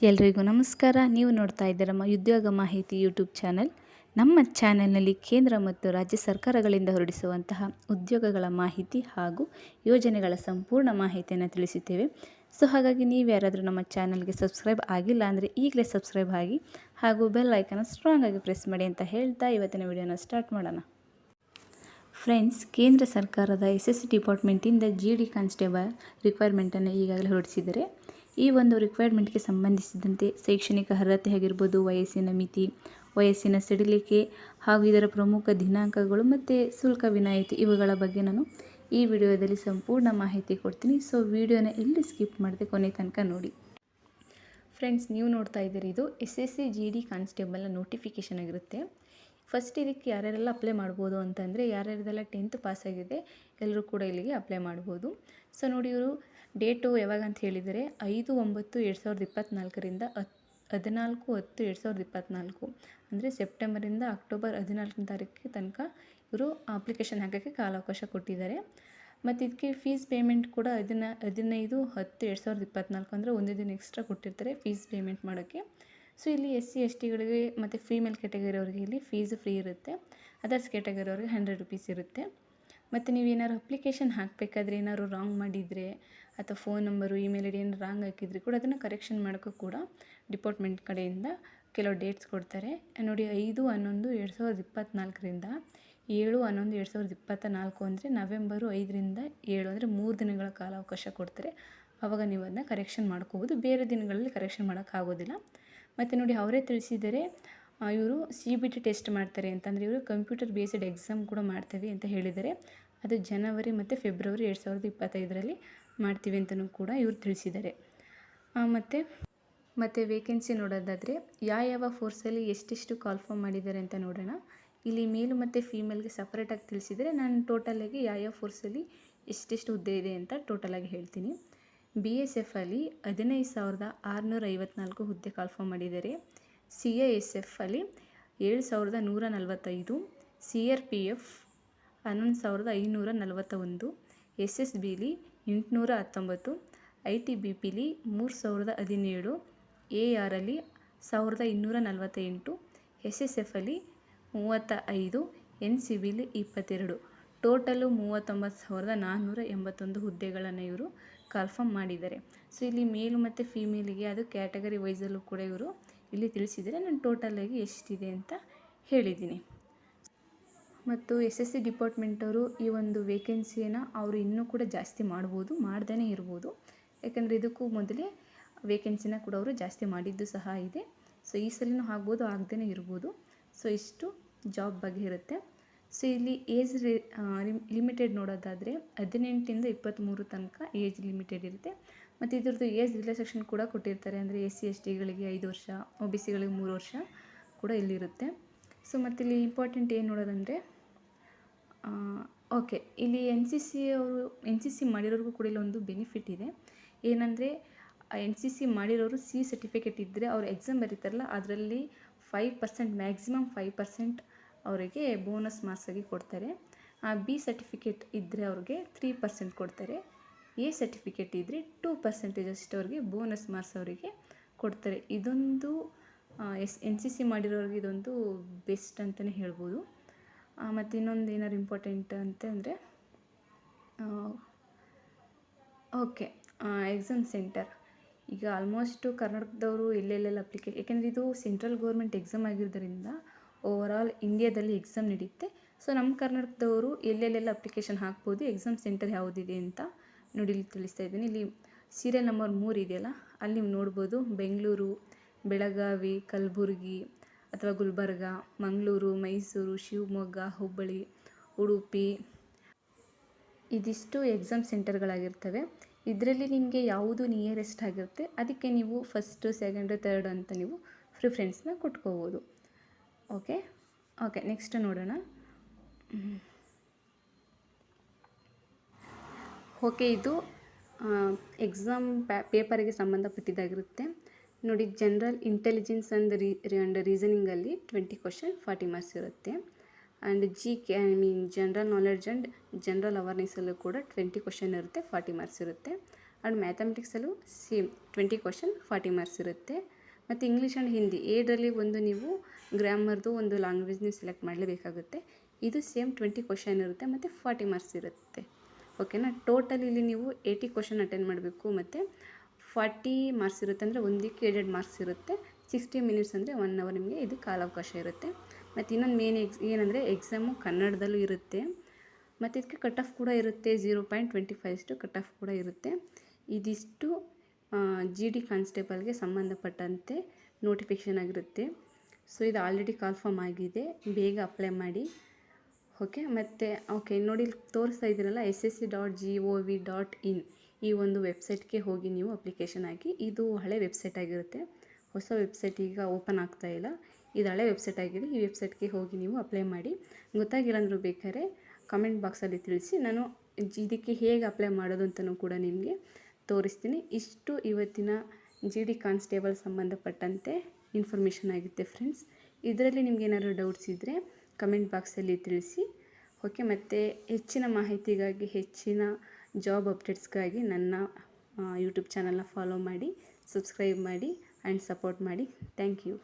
ಎಲ್ರಿಗೂ ನಮಸ್ಕಾರ. ನೀವು ನೋಡ್ತಾ ಇದ್ದೀರ ಉದ್ಯೋಗ ಮಾಹಿತಿ ಯೂಟ್ಯೂಬ್ ಚಾನಲ್. ನಮ್ಮ ಚಾನೆಲ್ನಲ್ಲಿ ಕೇಂದ್ರ ಮತ್ತು ರಾಜ್ಯ ಸರ್ಕಾರಗಳಿಂದ ಹೊರಡಿಸುವಂತಹ ಉದ್ಯೋಗಗಳ ಮಾಹಿತಿ ಹಾಗೂ ಯೋಜನೆಗಳ ಸಂಪೂರ್ಣ ಮಾಹಿತಿಯನ್ನು ತಿಳಿಸುತ್ತೇವೆ. ಸೊ ಹಾಗಾಗಿ ನೀವು ಯಾರಾದರೂ ನಮ್ಮ ಚಾನಲ್ಗೆ ಸಬ್ಸ್ಕ್ರೈಬ್ ಆಗಿಲ್ಲ ಅಂದರೆ ಈಗಲೇ ಸಬ್ಸ್ಕ್ರೈಬ್ ಆಗಿ ಹಾಗೂ ಬೆಲ್ ಐಕನ್ನ ಸ್ಟ್ರಾಂಗ್ ಆಗಿ ಪ್ರೆಸ್ ಮಾಡಿ ಅಂತ ಹೇಳ್ತಾ ಇವತ್ತಿನ ವಿಡಿಯೋನ ಸ್ಟಾರ್ಟ್ ಮಾಡೋಣ. ಫ್ರೆಂಡ್ಸ್, ಕೇಂದ್ರ ಸರ್ಕಾರದ SSC ಡಿಪಾರ್ಟ್ಮೆಂಟಿಂದ GD ಕಾನ್ಸ್ಟೇಬಲ್ ರಿಕ್ವೈರ್ಮೆಂಟನ್ನು ಈಗಾಗಲೇ ಹೊರಡಿಸಿದ್ದಾರೆ. ಈ ಒಂದು ರಿಕ್ವೈರ್ಮೆಂಟ್ಗೆ ಸಂಬಂಧಿಸಿದಂತೆ ಶೈಕ್ಷಣಿಕ ಅರ್ಹತೆ ಆಗಿರ್ಬೋದು, ವಯಸ್ಸಿನ ಮಿತಿ, ವಯಸ್ಸಿನ ಸಡಿಲಿಕೆ ಹಾಗೂ ಇದರ ಪ್ರಮುಖ ದಿನಾಂಕಗಳು ಮತ್ತು ಶುಲ್ಕ ವಿನಾಯಿತಿ ಇವುಗಳ ಬಗ್ಗೆ ನಾನು ಈ ವಿಡಿಯೋದಲ್ಲಿ ಸಂಪೂರ್ಣ ಮಾಹಿತಿ ಕೊಡ್ತೀನಿ. ಸೊ ವಿಡಿಯೋನ ಎಲ್ಲಿ ಸ್ಕಿಪ್ ಮಾಡದೆ ಕೊನೆ ತನಕ ನೋಡಿ. ಫ್ರೆಂಡ್ಸ್, ನೀವು ನೋಡ್ತಾ ಇದ್ದೀರಿ, ಇದು SSC GD ಕಾನ್ಸ್ಟೇಬಲ್ನ ನೋಟಿಫಿಕೇಷನ್ ಆಗಿರುತ್ತೆ. ಫಸ್ಟ್ ಇದಕ್ಕೆ ಯಾರ್ಯಾರೆಲ್ಲ ಅಪ್ಲೈ ಮಾಡ್ಬೋದು ಅಂತಂದರೆ, ಯಾರ್ಯಾರದೆಲ್ಲ 10th ಪಾಸ್ ಆಗಿದೆ ಎಲ್ಲರೂ ಕೂಡ ಇಲ್ಲಿಗೆ ಅಪ್ಲೈ ಮಾಡ್ಬೋದು. ಸೊ ನೋಡಿ, ಇವರು ಡೇಟು ಯಾವಾಗ ಅಂತ ಹೇಳಿದರೆ 5/9/2024ರಿಂದ 14/10/2024 ಅಂದರೆ ಸೆಪ್ಟೆಂಬರಿಂದ ಅಕ್ಟೋಬರ್ 14ನೇ ತಾರೀಕಿಗೆ ತನಕ ಇವರು ಅಪ್ಲಿಕೇಶನ್ ಹಾಕೋಕ್ಕೆ ಕಾಲಾವಕಾಶ ಕೊಟ್ಟಿದ್ದಾರೆ. ಮತ್ತು ಇದಕ್ಕೆ ಫೀಸ್ ಪೇಮೆಂಟ್ ಕೂಡ 15/10/2024 ಅಂದರೆ ಒಂದು ದಿನ ಎಕ್ಸ್ಟ್ರಾ ಕೊಟ್ಟಿರ್ತಾರೆ ಫೀಸ್ ಪೇಮೆಂಟ್ ಮಾಡೋಕ್ಕೆ. ಸೊ ಇಲ್ಲಿ SC STಗಳಿಗೆ ಮತ್ತು ಫೀಮೇಲ್ ಕ್ಯಾಟಗರಿ ಅವರಿಗೆ ಇಲ್ಲಿ ಫೀಸ್ ಫ್ರೀ ಇರುತ್ತೆ. ಅದರ್ಸ್ ಕ್ಯಾಟಗರಿ ಅವ್ರಿಗೆ 100 ರೂಪೀಸ್ ಇರುತ್ತೆ. ಮತ್ತು ನೀವು ಏನಾದ್ರು ಅಪ್ಲಿಕೇಶನ್ ಹಾಕಬೇಕಾದ್ರೆ ಏನಾದ್ರು ರಾಂಗ್ ಮಾಡಿದರೆ ಅಥವಾ ಫೋನ್ ನಂಬರು, ಇಮೇಲ್ ID ಏನು ರಾಂಗ್ ಹಾಕಿದರೆ ಕೂಡ ಅದನ್ನು ಕರೆಕ್ಷನ್ ಮಾಡೋಕ್ಕೂ ಕೂಡ ಡಿಪಾರ್ಟ್ಮೆಂಟ್ ಕಡೆಯಿಂದ ಕೆಲವು ಡೇಟ್ಸ್ ಕೊಡ್ತಾರೆ. ನೋಡಿ, 5/11/2024ರಿಂದ 7/11/2024 ಅಂದರೆ ನವೆಂಬರು 5ರಿಂದ 7 ಅಂದರೆ 3 ದಿನಗಳ ಕಾಲಾವಕಾಶ ಕೊಡ್ತಾರೆ. ಆವಾಗ ನೀವು ಅದನ್ನ ಕರೆಕ್ಷನ್ ಮಾಡ್ಕೋಬೋದು. ಬೇರೆ ದಿನಗಳಲ್ಲಿ ಕರೆಕ್ಷನ್ ಮಾಡೋಕ್ಕಾಗೋದಿಲ್ಲ. ಮತ್ತು ನೋಡಿ, ಅವರೇ ತಿಳಿಸಿದರೆ ಇವರು CBT ಟೆಸ್ಟ್ ಮಾಡ್ತಾರೆ ಅಂತಂದರೆ ಇವರು ಕಂಪ್ಯೂಟರ್ ಬೇಸ್ಡ್ ಎಕ್ಸಾಮ್ ಕೂಡ ಮಾಡ್ತೇವೆ ಅಂತ ಹೇಳಿದ್ದಾರೆ. ಅದು ಜನವರಿ ಮತ್ತು ಫೆಬ್ರವರಿ 2025ರಲ್ಲಿ ಮಾಡ್ತೀವಿ ಅಂತಲೂ ಕೂಡ ಇವರು ತಿಳಿಸಿದ್ದಾರೆ. ಮತ್ತು ವೇಕೆನ್ಸಿ ನೋಡೋದಾದರೆ ಯಾವ ಫೋರ್ಸಲ್ಲಿ ಎಷ್ಟೆಷ್ಟು ಕಾಲ್ಫಾರ್ಮ್ ಮಾಡಿದ್ದಾರೆ ಅಂತ ನೋಡೋಣ. ಇಲ್ಲಿ ಮೇಲು ಮತ್ತು ಫೀಮೇಲ್ಗೆ ಸಪ್ರೇಟಾಗಿ ತಿಳಿಸಿದರೆ ನಾನು ಟೋಟಲಾಗಿ ಯಾವ ಫೋರ್ಸಲ್ಲಿ ಎಷ್ಟೆಷ್ಟು ಹುದ್ದೆ ಇದೆ ಅಂತ ಟೋಟಲಾಗಿ ಹೇಳ್ತೀನಿ. BSFಲ್ಲಿ 15,654 ಹುದ್ದೆ ಕಾಲ್ಫಾರ್ಮ್ ಮಾಡಿದ್ದಾರೆ. CISFಲ್ಲಿ 7,145, CRPF 11,541, SSBಲಿ 819, ITBPಲಿ 3,017, ARಲ್ಲಿ 1,248, SSFಲ್ಲಿ 35, NCBಲಿ 22. ಟೋಟಲು 39,481 ಹುದ್ದೆಗಳನ್ನು ಇವರು ಕಾಲ್ಫಾರ್ಮ್ ಮಾಡಿದ್ದಾರೆ. ಸೊ ಇಲ್ಲಿ ಮೇಲು ಮತ್ತು ಫೀಮೇಲಿಗೆ ಅದು ಕ್ಯಾಟಗರಿ ವೈಸಲ್ಲೂ ಕೂಡ ಇವರು ಇಲ್ಲಿ ತಿಳಿಸಿದರೆ ನಾನು ಟೋಟಲಾಗಿ ಎಷ್ಟಿದೆ ಅಂತ ಹೇಳಿದ್ದೀನಿ. ಮತ್ತು SSC ಡಿಪಾರ್ಟ್ಮೆಂಟವರು ಈ ಒಂದು ವೇಕೆನ್ಸಿಯನ್ನು ಅವರು ಇನ್ನೂ ಕೂಡ ಜಾಸ್ತಿ ಮಾಡ್ದೇ ಇರ್ಬೋದು. ಯಾಕಂದರೆ ಇದಕ್ಕೂ ಮೊದಲೇ ವೇಕೆನ್ಸಿನ ಕೂಡ ಅವರು ಜಾಸ್ತಿ ಮಾಡಿದ್ದು ಸಹ ಇದೆ. ಸೊ ಈ ಸಲನೂ ಆಗ್ಬೋದು, ಆಗದೇ ಇರ್ಬೋದು. ಸೊ ಇಷ್ಟು ಜಾಬ್ ಬಗ್ಗೆ ಇರುತ್ತೆ. ಸೊ ಇಲ್ಲಿ ಏಜ್ ಲಿಮಿಟೆಡ್ ನೋಡೋದಾದರೆ 18ಇಂದ 23 ತನಕ ಏಜ್ ಲಿಮಿಟೆಡ್ ಇರುತ್ತೆ. ಮತ್ತು ಇದ್ರದ್ದು ಏಜ್ ರಿಲ್ಯಾಕ್ಸೇಷನ್ ಕೂಡ ಕೊಟ್ಟಿರ್ತಾರೆ. ಅಂದರೆ SC STಗಳಿಗೆ 5 ವರ್ಷ, OBCಗಳಿಗೆ 3 ವರ್ಷ ಕೂಡ ಇಲ್ಲಿರುತ್ತೆ. ಸೊ ಮತ್ತು ಇಲ್ಲಿ ಇಂಪಾರ್ಟೆಂಟ್ ಏನು ನೋಡೋದಂದರೆ, ಓಕೆ, ಇಲ್ಲಿ NCC ಮಾಡಿರೋರಿಗೂ ಕೂಡ ಇಲ್ಲೊಂದು ಬೆನಿಫಿಟ್ ಇದೆ. ಏನಂದರೆ NCC ಮಾಡಿರೋರು C ಸರ್ಟಿಫಿಕೇಟ್ ಇದ್ದರೆ ಅವ್ರು ಎಕ್ಸಾಮ್ ಬರೀತಾರಲ್ಲ, ಅದರಲ್ಲಿ 5% ಮ್ಯಾಕ್ಸಿಮಮ್ 5% ಅವರಿಗೆ ಬೋನಸ್ ಮಾರ್ಕ್ಸ್ ಆಗಿ ಕೊಡ್ತಾರೆ. B ಸರ್ಟಿಫಿಕೇಟ್ ಇದ್ದರೆ ಅವ್ರಿಗೆ 3% ಕೊಡ್ತಾರೆ. A ಸರ್ಟಿಫಿಕೇಟ್ ಇದ್ದರೆ 2% ಅಷ್ಟು ಅವ್ರಿಗೆ ಬೋನಸ್ ಮಾರ್ಕ್ಸ್ ಅವರಿಗೆ ಕೊಡ್ತಾರೆ. ಇದೊಂದು NCC ಮಾಡಿರೋರಿಗೆ ಇದೊಂದು ಬೆಸ್ಟ್ ಅಂತಲೇ ಹೇಳ್ಬೋದು. ಮತ್ತು ಇನ್ನೊಂದು ಏನಾದ್ರು ಇಂಪಾರ್ಟೆಂಟ್ ಅಂತಂದರೆ, ಓಕೆ, ಎಕ್ಸಾಮ್ ಸೆಂಟರ್ ಈಗ ಆಲ್ಮೋಸ್ಟು ಕರ್ನಾಟಕದವರು ಎಲ್ಲೆಲ್ಲೆಲ್ಲ ಯಾಕೆಂದರೆ ಇದು ಸೆಂಟ್ರಲ್ ಗೌರ್ಮೆಂಟ್ ಎಕ್ಸಾಮ್ ಆಗಿರೋದ್ರಿಂದ ಓವರಾಲ್ ಇಂಡಿಯಾದಲ್ಲಿ ಎಕ್ಸಾಮ್ ನಡೆಯುತ್ತೆ. ಸೊ ನಮ್ಮ ಕರ್ನಾಟಕದವರು ಎಲ್ಲೆಲ್ಲೆಲ್ಲ ಅಪ್ಲಿಕೇಶನ್ ಹಾಕ್ಬೋದು, ಎಕ್ಸಾಮ್ ಸೆಂಟರ್ ಯಾವುದಿದೆ ಅಂತ ನೋಡಿ ಇಲ್ಲಿ ತಿಳಿಸ್ತಾ ಇದ್ದೀನಿ. ಇಲ್ಲಿ ಸೀರಿಯಲ್ ನಂಬರ್ 3 ಇದೆಯಲ್ಲ, ಅಲ್ಲಿ ನೀವು ನೋಡ್ಬೋದು ಬೆಂಗಳೂರು, ಬೆಳಗಾವಿ, ಕಲಬುರಗಿ ಅಥವಾ ಗುಲ್ಬರ್ಗ, ಮಂಗಳೂರು, ಮೈಸೂರು, ಶಿವಮೊಗ್ಗ, ಹುಬ್ಬಳ್ಳಿ, ಉಡುಪಿ ಇದಿಷ್ಟು ಎಕ್ಸಾಮ್ ಸೆಂಟರ್ಗಳಾಗಿರ್ತವೆ. ಇದರಲ್ಲಿ ನಿಮಗೆ ಯಾವುದು ನಿಯರೆಸ್ಟ್ ಆಗಿರುತ್ತೆ ಅದಕ್ಕೆ ನೀವು ಫಸ್ಟು, ಸೆಕೆಂಡು, ಥರ್ಡ್ ಅಂತ ನೀವು ಪ್ರಿಫರೆನ್ಸ್ನ ಕೊಟ್ಕೋಬೋದು. ಓಕೆ, ನೆಕ್ಸ್ಟ್ ನೋಡೋಣ. ಓಕೆ, ಇದು ಎಕ್ಸಾಮ್ ಪೇಪರಿಗೆ ಸಂಬಂಧಪಟ್ಟಿದ್ದಾಗಿರುತ್ತೆ. ನೋಡಿ, ಜನರಲ್ ಇಂಟೆಲಿಜೆನ್ಸ್ ಆ್ಯಂಡ್ ರೀಸನಿಂಗಲ್ಲಿ 20 ಕ್ವಶನ್ 40 ಮಾರ್ಕ್ಸ್ ಇರುತ್ತೆ. And general knowledge and general ಅವೇರ್ನೆಸ್ಸಲ್ಲೂ ಕೂಡ 20 ಕ್ವಶನ್ ಇರುತ್ತೆ, 40 ಮಾರ್ಕ್ಸ್ ಇರುತ್ತೆ. ಆ್ಯಂಡ್ ಮ್ಯಾಥಮೆಟಿಕ್ಸಲ್ಲೂ ಸೇಮ್ 20 ಕ್ವಶನ್ 40 ಮಾರ್ಕ್ಸ್ ಇರುತ್ತೆ. ಮತ್ತು ಇಂಗ್ಲೀಷ್ ಆ್ಯಂಡ್ ಹಿಂದಿ ಏಡರಲ್ಲಿ ಒಂದು ನೀವು ಗ್ರಾಮರ್ದು ಒಂದು ಲ್ಯಾಂಗ್ವೇಜ್ ನೀವು ಸೆಲೆಕ್ಟ್ ಮಾಡಲೇಬೇಕಾಗುತ್ತೆ. ಇದು ಸೇಮ್ 20 ಕ್ವಶನ್ ಇರುತ್ತೆ ಮತ್ತು 40 ಮಾರ್ಕ್ಸ್ ಇರುತ್ತೆ. ಓಕೆನಾ. ಟೋಟಲ್ ಇಲ್ಲಿ ನೀವು 80 ಕ್ವಶನ್ ಅಟೆಂಡ್ ಮಾಡಬೇಕು ಮತ್ತು 40 ಮಾರ್ಕ್ಸ್ ಇರುತ್ತೆ, ಅಂದರೆ ಒಂದಕ್ಕೆ 2 ಮಾರ್ಕ್ಸ್ ಇರುತ್ತೆ. 60 ಮಿನಿಟ್ಸ್ ಅಂದರೆ 1 ಅವರ್ ನಿಮಗೆ ಇದು ಕಾಲಾವಕಾಶ ಇರುತ್ತೆ. ಮತ್ತು ಇನ್ನೊಂದು ಮೇನ್ ಏನಂದರೆ ಎಕ್ಸಾಮು ಕನ್ನಡದಲ್ಲೂ ಇರುತ್ತೆ ಮತ್ತು ಇದಕ್ಕೆ ಕಟ್ ಆಫ್ ಕೂಡ ಇರುತ್ತೆ. 0.25 ಕಟ್ ಆಫ್ ಕೂಡ ಇರುತ್ತೆ. ಇದಿಷ್ಟು GD ಕಾನ್ಸ್ಟೇಬಲ್ಗೆ ಸಂಬಂಧಪಟ್ಟಂತೆ ನೋಟಿಫಿಕೇಷನ್ ಆಗಿರುತ್ತೆ. ಸೊ ಇದು ಆಲ್ರೆಡಿ ಕಾಲ್ಫಾರ್ಮ್ ಆಗಿದೆ, ಬೇಗ ಅಪ್ಲೈ ಮಾಡಿ. ಓಕೆ ನೋಡಿ, ಇಲ್ಲಿ ತೋರಿಸ್ತಾ ಇದ್ದೀರಲ್ಲ ssc.gov.in ಈ ಒಂದು ವೆಬ್ಸೈಟ್ಗೆ ಹೋಗಿ ನೀವು ಅಪ್ಲಿಕೇಶನ್ ಹಾಕಿ. ಇದು ಹಳೆ ವೆಬ್ಸೈಟ್ ಆಗಿರುತ್ತೆ, ಹೊಸ ವೆಬ್ಸೈಟ್ ಈಗ ಓಪನ್ ಆಗ್ತಾ ಇಲ್ಲ. ಇದು ಹಳೆ ವೆಬ್ಸೈಟ್ ಆಗಿದೆ. ಈ ವೆಬ್ಸೈಟ್ಗೆ ಹೋಗಿ ನೀವು ಅಪ್ಲೈ ಮಾಡಿ. ಗೊತ್ತಾಗಿಲ್ಲ ಬೇಕಾದ್ರೆ ಕಮೆಂಟ್ ಬಾಕ್ಸಲ್ಲಿ ತಿಳಿಸಿ, ನಾನು ಇದಕ್ಕೆ ಹೇಗೆ ಅಪ್ಲೈ ಮಾಡೋದು ಅಂತಲೂ ಕೂಡ ನಿಮಗೆ ತೋರಿಸ್ತೀನಿ. ಇಷ್ಟು ಇವತ್ತಿನ GD ಕಾನ್ಸ್ಟೇಬಲ್ ಸಂಬಂಧಪಟ್ಟಂತೆ ಇನ್ಫಾರ್ಮೇಷನ್ ಆಗುತ್ತೆ ಫ್ರೆಂಡ್ಸ್. ಇದರಲ್ಲಿ ನಿಮ್ಗೆ ಏನಾದರೂ ಡೌಟ್ಸ್ ಇದ್ದರೆ ಕಮೆಂಟ್ ಬಾಕ್ಸಲ್ಲಿ ತಿಳಿಸಿ. ಓಕೆ, ಮತ್ತು ಹೆಚ್ಚಿನ ಮಾಹಿತಿಗಾಗಿ, ಹೆಚ್ಚಿನ ಜಾಬ್ ಅಪ್ಡೇಟ್ಸ್ಗಾಗಿ ನನ್ನ ಯೂಟ್ಯೂಬ್ ಚಾನಲ್ನ ಫಾಲೋ ಮಾಡಿ, ಸಬ್ಸ್ಕ್ರೈಬ್ ಮಾಡಿ ಆ್ಯಂಡ್ ಸಪೋರ್ಟ್ ಮಾಡಿ. Thank you.